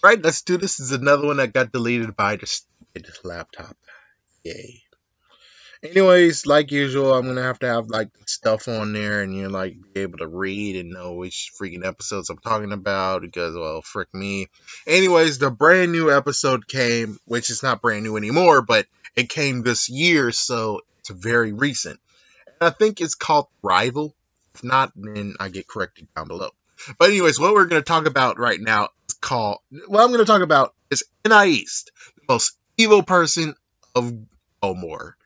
Right, let's do this. This is another one that got deleted by the stupid laptop. Yay. Anyways, like usual, I'm gonna have to have like stuff on there and you like be able to read and know which freaking episodes I'm talking about because well frick me. Anyways, the brand new episode came, which is not brand new anymore, but it came this year, so it's very recent. And I think it's called Rival. If not, then I get corrected down below. But anyways, what we're gonna talk about right now is called what I'm gonna talk about is Anais, the most evil person of Gilmore.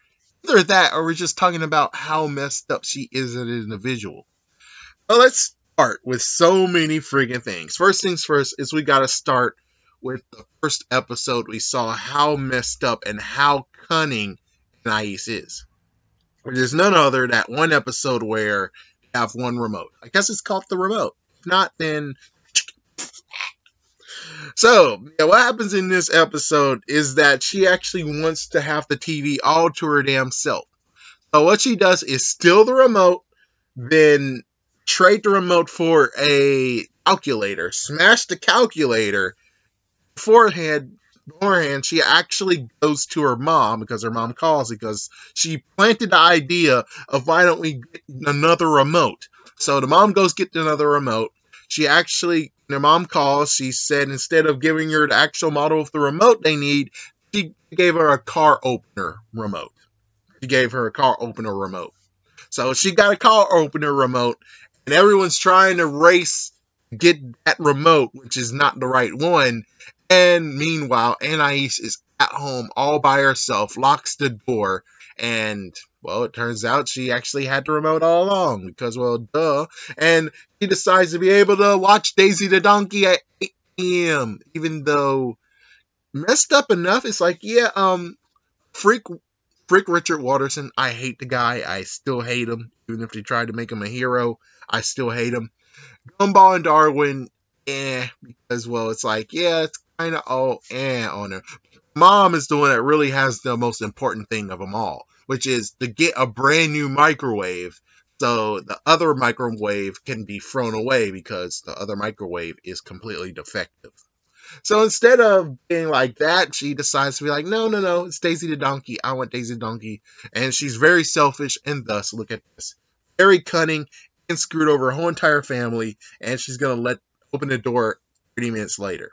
Either that or we're just talking about how messed up she is as an individual. Well, let's start with so many friggin' things. First things first is we gotta start with the first episode. We saw how messed up and how cunning Anais is. Which is none other that one episode where they have one remote. I guess it's called the remote. If not, then so, yeah, what happens in this episode is that she actually wants to have the TV all to her damn self. So what she does is steal the remote, then trade the remote for a calculator, smash the calculator. Beforehand, she actually goes to her mom because her mom calls because she planted the idea of why don't we get another remote. So the mom goes get another remote. Her mom calls. She said instead of giving her the actual model of the remote they need, she gave her a car opener remote. She gave her a car opener remote. So she got a car opener remote, and everyone's trying to race to get that remote, which is not the right one. And meanwhile, Anais is at home all by herself, locks the door, and well, it turns out she actually had the remote all along because, well, duh. And she decides to be able to watch Daisy the Donkey at 8 p.m. Even though messed up enough, it's like, yeah, freak Richard Waterson. I hate the guy. I still hate him. Even if they tried to make him a hero, I still hate him. Gumball and Darwin, because well, it's like, yeah, it's kind of all on her. Mom is the one that really has the most important thing of them all, which is to get a brand new microwave so the other microwave can be thrown away because the other microwave is completely defective. So instead of being like that, she decides to be like, no, no, no, it's Daisy the Donkey. I want Daisy the Donkey. And she's very selfish and thus, look at this, very cunning and screwed over her whole entire family. And she's going to open the door 30 minutes later.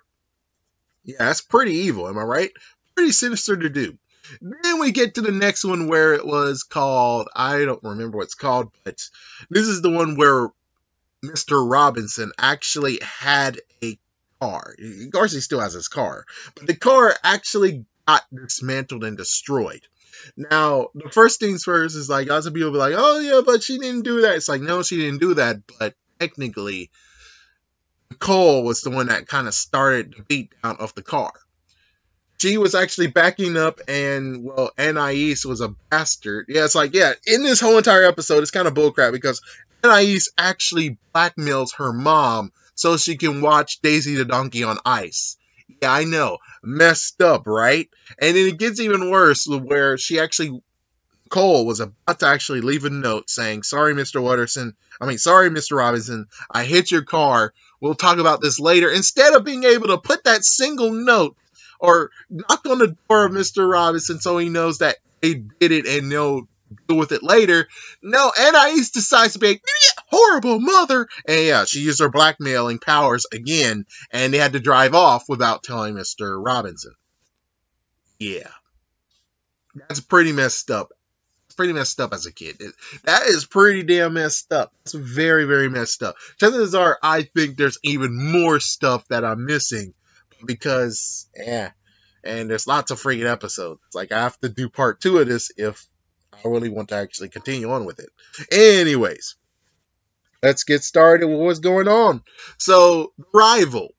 Yeah, that's pretty evil, am I right? Pretty sinister to do. Then we get to the next one where it was called, I don't remember what it's called, but this is the one where Mr. Robinson actually had a car. Of course, he still has his car, but the car actually got dismantled and destroyed. Now, the first things first is like, lots of people be like, oh yeah, but she didn't do that. It's like, no, she didn't do that, but technically, Nicole was the one that kind of started the beatdown of the car. She was actually backing up, and well, Anais was a bastard. Yeah, it's like, yeah, in this whole entire episode, it's kind of bullcrap because Anais actually blackmails her mom so she can watch Daisy the Donkey on ice. Yeah, I know, messed up, right? And then it gets even worse, where Cole was about to actually leave a note saying, sorry, sorry, Mr. Robinson, I hit your car. We'll talk about this later. Instead of being able to put that single note or knock on the door of Mr. Robinson so he knows that they did it and they'll deal with it later. No, Anais decides to be a horrible mother. And yeah, she used her blackmailing powers again, and they had to drive off without telling Mr. Robinson. Yeah, that's pretty messed up. Pretty messed up as a kid. That is pretty damn messed up. It's very, very messed up. Chances are, I think there's even more stuff that I'm missing because, and there's lots of freaking episodes. It's like I have to do part 2 of this if I really want to actually continue on with it. Anyways, let's get started with what's going on. So, The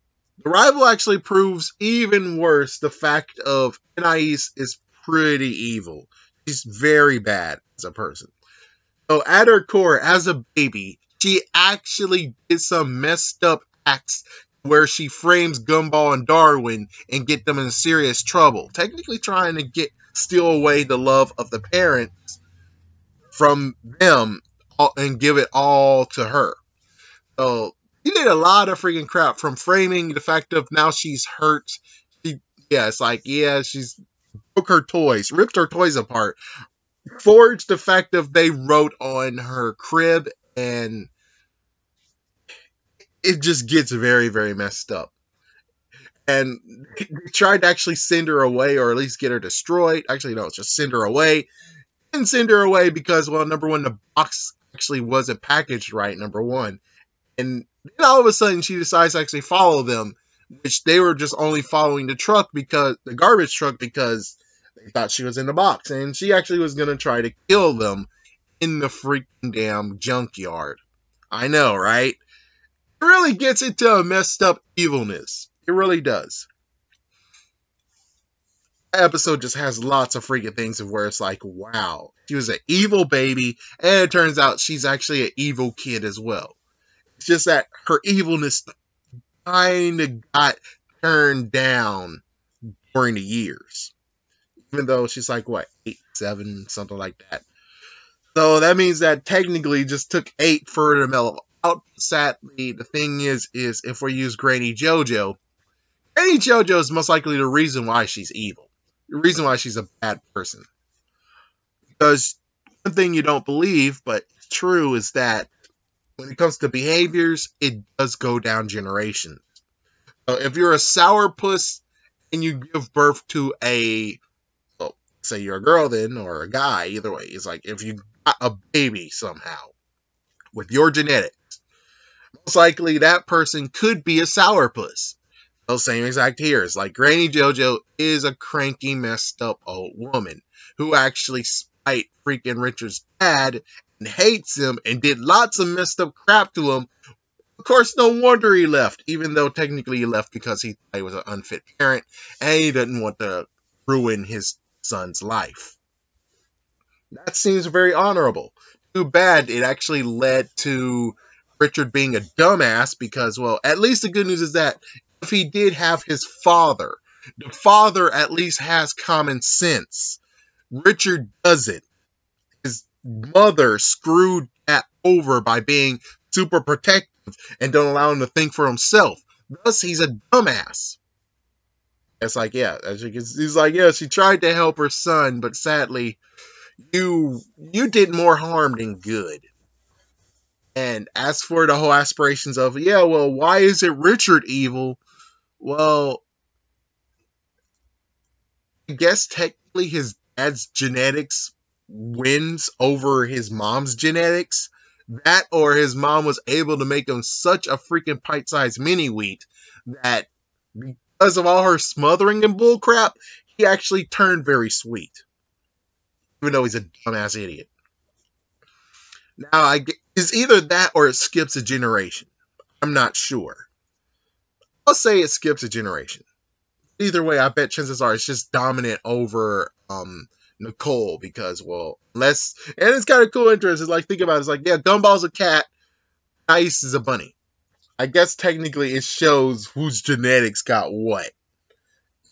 Rival actually proves even worse the fact of Anais is pretty evil. She's very bad as a person. So at her core, as a baby, she actually did some messed up acts where she frames Gumball and Darwin and get them in serious trouble. Technically trying to steal away the love of the parents from them and give it all to her. So she did a lot of freaking crap, from framing the fact of now she's hurt. Yeah, it's like, yeah, she's broke her toys, ripped her toys apart, forged the fact of they wrote on her crib, and it just gets very, very messed up. And they tried to actually send her away, or at least get her destroyed. Actually, no, just send her away. And send her away because, well, number one, the box actually wasn't packaged right, number one. And then all of a sudden, she decides to actually follow them, which they were just only following the garbage truck, because they thought she was in the box. And she actually was going to try to kill them in the freaking damn junkyard. I know, right? It really gets into a messed up evilness. It really does. That episode just has lots of freaking things of where it's like, wow, she was an evil baby, and it turns out she's actually an evil kid as well. It's just that her evilness kind of got turned down during the years. Even though she's like, what, 8, 7, something like that. So that means that technically it just took 8 for her to mellow out. Sadly, the thing is if we use Granny Jojo, Granny Jojo is most likely the reason why she's evil. The reason why she's a bad person. Because one thing you don't believe, but it's true, is that when it comes to behaviors, it does go down generations. So if you're a sourpuss and you give birth to well, say you're a girl then, or a guy, either way, it's like if you got a baby somehow with your genetics, most likely that person could be a sourpuss. So same exact here. It's like Granny Jojo is a cranky, messed up old woman who actually spite freaking Richard's dad and hates him and did lots of messed up crap to him. Of course, no wonder he left, even though technically he left because he thought he was an unfit parent and he didn't want to ruin his son's life. That seems very honorable. Too bad it actually led to Richard being a dumbass because, well, at least the good news is that if he did have his father, the father at least has common sense. Richard doesn't. His mother screwed that over by being super protective and don't allow him to think for himself. Thus, he's a dumbass. It's like, yeah, he's like, yeah, she tried to help her son, but sadly, you did more harm than good. And as for the whole aspirations of, yeah, well, why isn't Richard evil? Well, I guess technically his dad's genetics wins over his mom's genetics. That, or his mom was able to make him such a freaking pint-sized mini-wheat that because of all her smothering and bullcrap, he actually turned very sweet. Even though he's a dumbass idiot. Now, it's either that or it skips a generation. I'm not sure. I'll say it skips a generation. Either way, I bet chances are it's just dominant over Nicole because, well, unless, and it's kind of cool interest. It's like, think about it. It's like, yeah, Gumball's a cat, Anais is a bunny. I guess technically it shows whose genetics got what.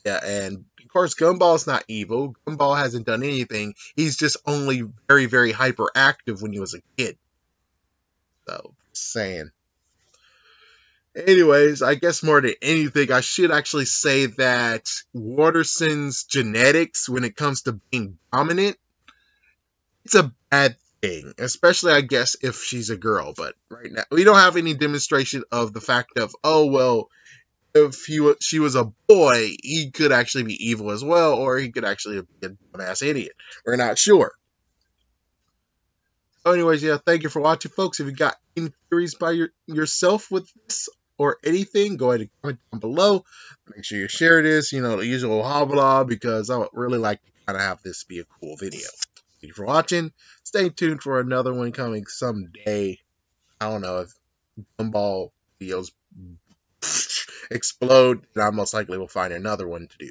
Yeah, and of course, Gumball's not evil. Gumball hasn't done anything. He's just only very, very hyperactive when he was a kid. So, just saying. Anyways, I guess more than anything, I should actually say that Waterson's genetics, when it comes to being dominant, it's a bad thing. Especially, I guess, if she's a girl. But right now, we don't have any demonstration of the fact of, oh, well, if she was a boy, he could actually be evil as well, or he could actually be a dumbass idiot. We're not sure. So anyways, yeah, thank you for watching, folks. If you got any theories by yourself with this or anything, go ahead and comment down below. Make sure you share this, the usual blah, because I would really like to kind of have this be a cool video. Thank you for watching. Stay tuned for another one coming someday. I don't know if Gumball videos explode, and I most likely will find another one to do.